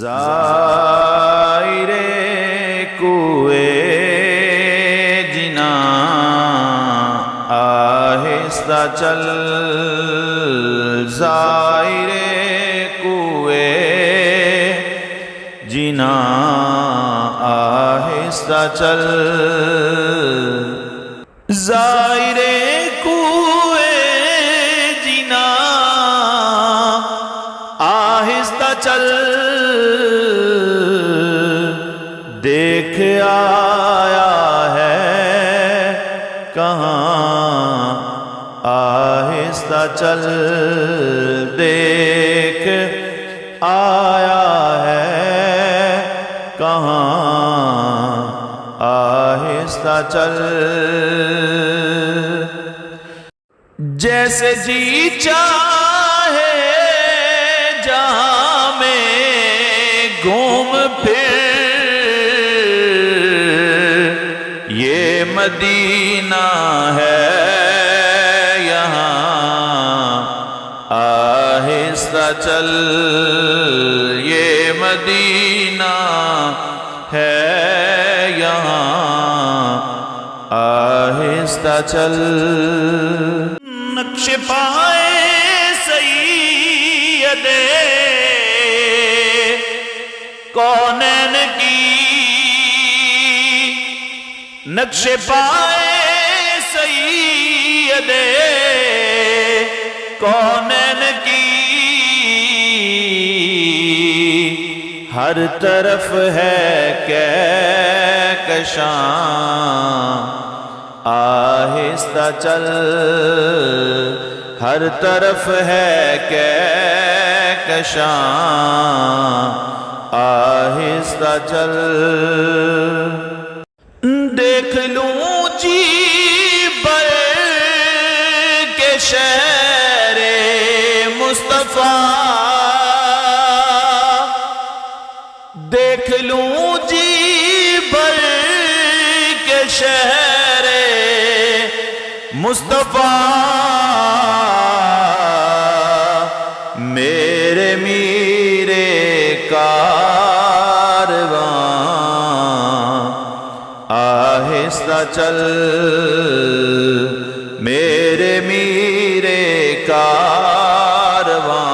زائر کوئے جنا آہستہ چل، زائر کوئے جنا آہستہ چل، زائر کوئے جنا آہستہ چل، دیکھ آیا ہے کہاں آہستہ چل، دیکھ آیا ہے کہاں آہستہ چل، جیسے جی چاہے جہاں میں گھوم پھر، یہ مدینہ ہے یہاں آہستہ چل، یہ مدینہ ہے یہاں آہستہ چل، نقش پائے سید کونین کی، نقش پائے سید کونین کی، ہر طرف ہے کہکشاں آہستہ چل، ہر طرف ہے کہکشاں آہستہ چل، دیکھ لوں جی بر کے شہر مصطفیٰ، دیکھ لوں جی بر کے شہر مصطفیٰ، میرے میرے کارواں آہستہ چل، میرے میرے کارواں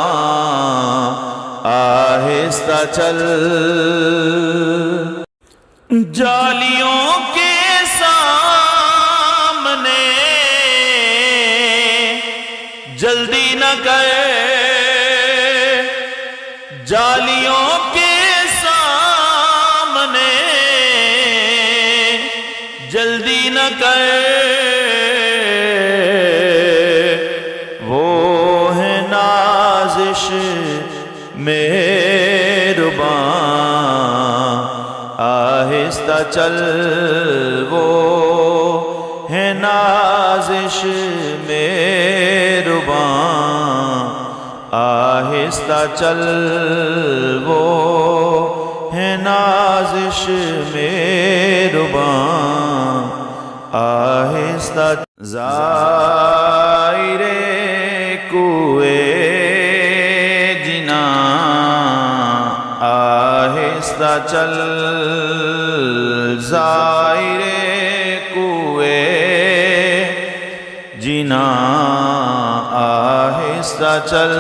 آہستہ چل، جالیوں کے سامنے جلدی نہ کر، جالیوں کے سامنے جلدی نہ کر، وہ ہے نازش مہرباں آہستہ چل، وہ ہے نازش مہرباں آہستہ چل، وہ ہے نازش مہرباں آہستہ، زائر کوئے جنا آہستہ چل، زائر کوئے جنا آہستہ چل،